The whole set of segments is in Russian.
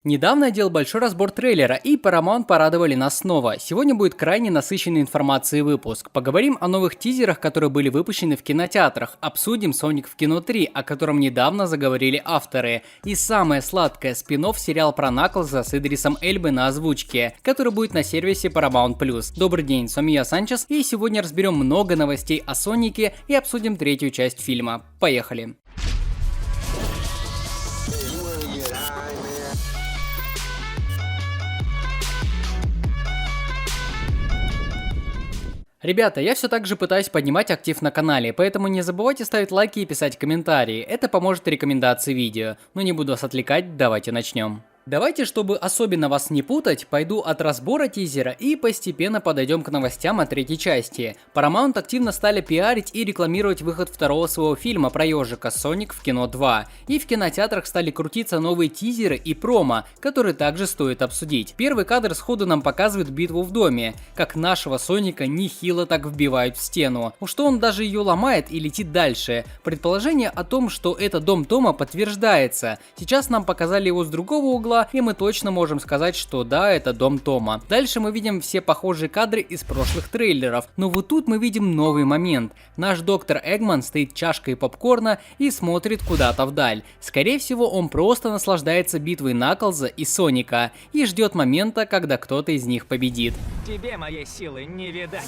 Недавно я делал большой разбор трейлера, и Paramount порадовали нас снова. Сегодня будет крайне насыщенный информацией выпуск. Поговорим о новых тизерах, которые были выпущены в кинотеатрах. Обсудим Sonic в кино 3, о котором недавно заговорили авторы. И самое сладкое, спин-офф сериал про Наклза с Идрисом Эльбой на озвучке, который будет на сервисе Paramount+. Добрый день, с вами я, Санчес, и сегодня разберем много новостей о Сонике и обсудим третью часть фильма. Поехали! Ребята, я все так же пытаюсь поднимать актив на канале, поэтому не забывайте ставить лайки и писать комментарии, это поможет рекомендации видео. Но не буду вас отвлекать, давайте начнем. Давайте, чтобы особенно вас не путать, пойду от разбора тизера и постепенно подойдем к новостям о третьей части. Paramount активно стали пиарить и рекламировать выход второго своего фильма про ежика Sonic в кино 2. И в кинотеатрах стали крутиться новые тизеры и промо, которые также стоит обсудить. Первый кадр сходу нам показывает битву в доме, как нашего Соника нехило так вбивают в стену, что он даже ее ломает и летит дальше. Предположение о том, что это дом Тома, подтверждается. Сейчас нам показали его с другого угла, и мы точно можем сказать, что да, это дом Тома. Дальше мы видим все похожие кадры из прошлых трейлеров, но вот тут мы видим новый момент. Наш доктор Эггман стоит чашкой попкорна и смотрит куда-то вдаль. Скорее всего, он просто наслаждается битвой Наклза и Соника и ждет момента, когда кто-то из них победит. Тебе моей силы не видать.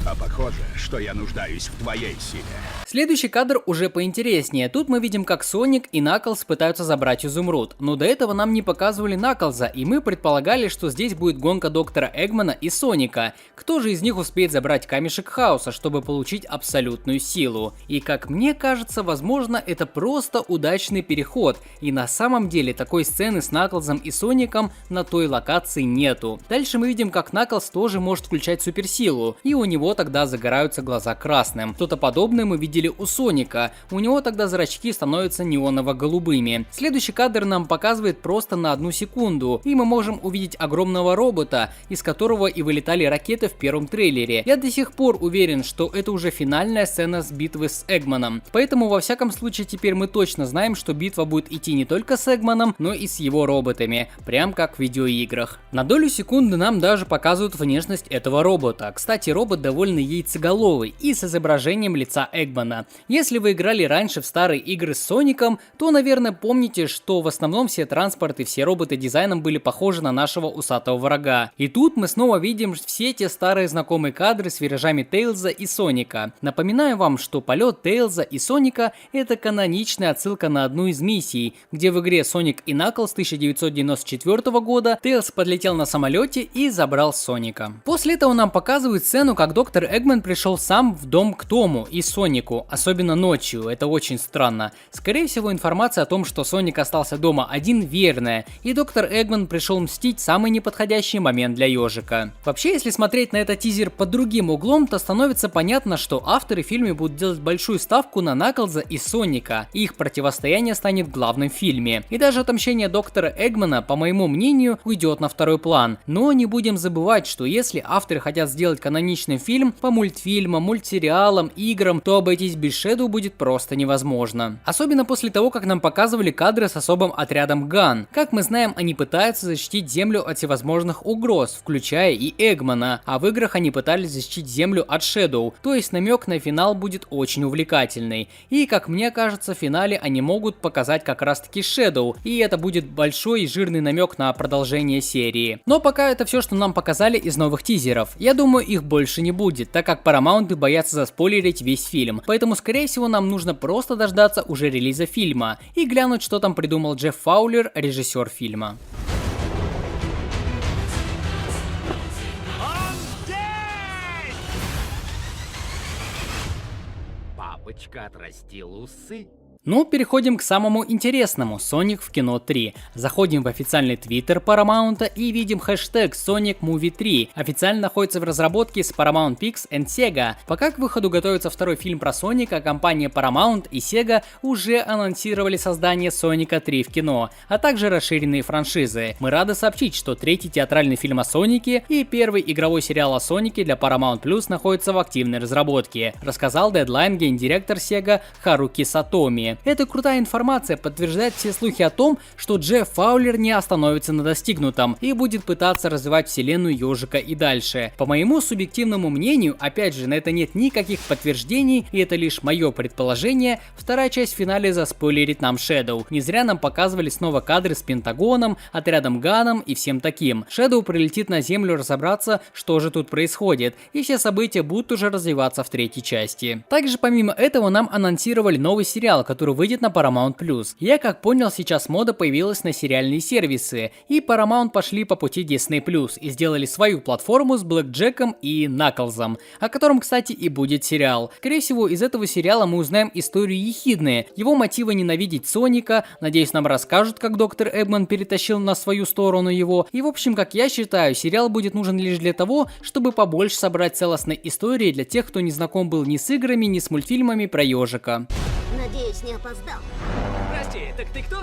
А похоже, что я нуждаюсь в твоей силе. Следующий кадр уже поинтереснее. Тут мы видим, как Соник и Наклз пытаются забрать изумруд. Но до этого нам не показывали Наклза, и мы предполагали, что здесь будет гонка доктора Эггмана и Соника. Кто же из них успеет забрать камешек хаоса, чтобы получить абсолютную силу? И как мне кажется, возможно, это просто удачный переход. И на самом деле такой сцены с Наклзом и Соником на той локации нету. Дальше мы видим, как Наклз тоже может включать суперсилу, и у него тогда загораются глаза красным. Что-то подобное мы видели у Соника, у него тогда зрачки становятся неоново-голубыми. Следующий кадр нам показывает просто на 1 секунду, и мы можем увидеть огромного робота, из которого и вылетали ракеты в первом трейлере. Я до сих пор уверен, что это уже финальная сцена с битвы с Эггманом, поэтому во всяком случае теперь мы точно знаем, что битва будет идти не только с Эггманом, но и с его роботами, прям как в видеоиграх. На долю секунды нам даже показывают внешность этого робота. Кстати, робот довольно яйцеголовый и с изображением лица Эггмана. Если вы играли раньше в старые игры с Соником, то, наверное, помните, что в основном все транспорты, все роботы дизайном были похожи на нашего усатого врага. И тут мы снова видим все те старые знакомые кадры с виражами Тейлза и Соника. Напоминаю вам, что полет Тейлза и Соника — это каноничная отсылка на одну из миссий, где в игре Sonic и Knuckles 1994 года Тейлз подлетел на самолете и забрал Соника. После этого нам показывают сцену, как доктор Эггман пришел сам в дом к Тому и Сонику, особенно ночью, это очень странно. Скорее всего, информация о том, что Соник остался дома один, верная, и доктор Эггман пришел мстить в самый неподходящий момент для ежика. Вообще, если смотреть на этот тизер под другим углом, то становится понятно, что авторы в фильме будут делать большую ставку на Наклза и Соника, и их противостояние станет главным в фильме. И даже отомщение доктора Эггмана, по моему мнению, уйдет на второй план. Но не будем забывать, что если авторы хотят сделать каноничный фильм по мультфильмам, мультсериалам, играм, то обойтись без Shadow будет просто невозможно. Особенно после того, как нам показывали кадры с особым отрядом Ган. Как мы знаем, они пытаются защитить Землю от всевозможных угроз, включая и Эггмана, а в играх они пытались защитить Землю от Shadow, то есть намек на финал будет очень увлекательный. И как мне кажется, в финале они могут показать как раз таки Shadow, и это будет большой и жирный намек на продолжение серии. Но пока это все, что нам показали из новых тизеров. Я думаю, их больше не будет, так как Paramount боятся заспойлерить весь фильм. Поэтому, скорее всего, нам нужно просто дождаться уже релиза фильма и глянуть, что там придумал Джефф Фаулер, режиссер фильма. Папочка отрастил усы. Ну, переходим к самому интересному. Sonic в кино 3. Заходим в официальный твиттер Paramount и видим хэштег Sonic Movie 3. Официально находится в разработке с Paramount Pictures and Sega. Пока к выходу готовится второй фильм про Соника, компания Paramount и Sega уже анонсировали создание Соника 3 в кино, а также расширенные франшизы. Мы рады сообщить, что третий театральный фильм о Сонике и первый игровой сериал о Сонике для Paramount Plus находятся в активной разработке, рассказал Deadline гендиректор Sega Харуки Сатоми. Эта крутая информация подтверждает все слухи о том, что Джефф Фаулер не остановится на достигнутом и будет пытаться развивать вселенную Ежика и дальше. По моему субъективному мнению, опять же, на это нет никаких подтверждений, и это лишь мое предположение, вторая часть в финале заспойлерит нам Shadow. Не зря нам показывали снова кадры с Пентагоном, отрядом Ганном и всем таким. Shadow прилетит на Землю разобраться, что же тут происходит, и все события будут уже развиваться в третьей части. Также помимо этого нам анонсировали новый сериал, который выйдет на Paramount+. Я как понял, сейчас мода появилась на сериальные сервисы, и Paramount пошли по пути Disney+, и сделали свою платформу с Блэк Джеком и Наклзом, о котором, кстати, и будет сериал. Скорее всего, из этого сериала мы узнаем историю Ехидны, его мотивы ненавидеть Соника, надеюсь, нам расскажут, как доктор Эггман перетащил на свою сторону его, и в общем, как я считаю, сериал будет нужен лишь для того, чтобы побольше собрать целостной истории для тех, кто не знаком был ни с играми, ни с мультфильмами про ежика. Надеюсь, не опоздал. Прости, так ты кто?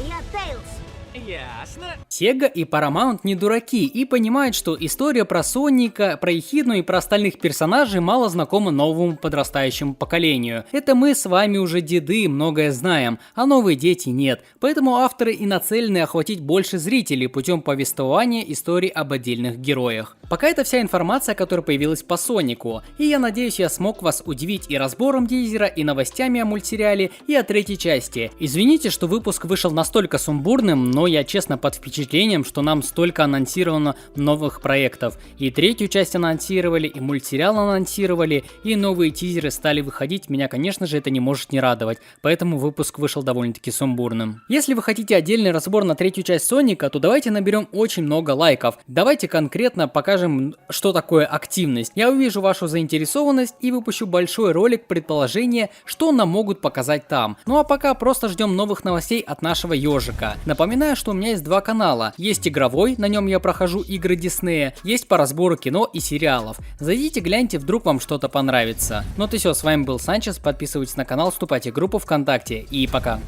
Я Тейлз. Ясно. Sega и Paramount не дураки и понимают, что история про Соника, про Ехидну и про остальных персонажей мало знакома новому подрастающему поколению. Это мы с вами уже деды многое знаем, а новые дети нет. Поэтому авторы и нацелены охватить больше зрителей путем повествования историй об отдельных героях. Пока это вся информация, которая появилась по Сонику. И я надеюсь, я смог вас удивить и разбором тизера, и новостями о мультсериале, и о третьей части. Извините, что выпуск вышел настолько сумбурным, но я честно под впечатлением, что нам столько анонсировано новых проектов. И третью часть анонсировали, и мультсериал анонсировали, и новые тизеры стали выходить. Меня, конечно же, это не может не радовать. Поэтому выпуск вышел довольно-таки сумбурным. Если вы хотите отдельный разбор на третью часть Соника, то давайте наберем очень много лайков. Давайте конкретно покажем, что такое активность. Я увижу вашу заинтересованность и выпущу большой ролик предположения, что нам могут показать там. Ну а пока просто ждем новых новостей от нашего ежика. Напоминаю, что у меня есть два канала. Есть игровой, на нем я прохожу игры Диснея, есть по разбору кино и сериалов. Зайдите, гляньте, вдруг вам что-то понравится. Ну вот и все, с вами был Санчес, подписывайтесь на канал, вступайте в группу ВКонтакте и пока.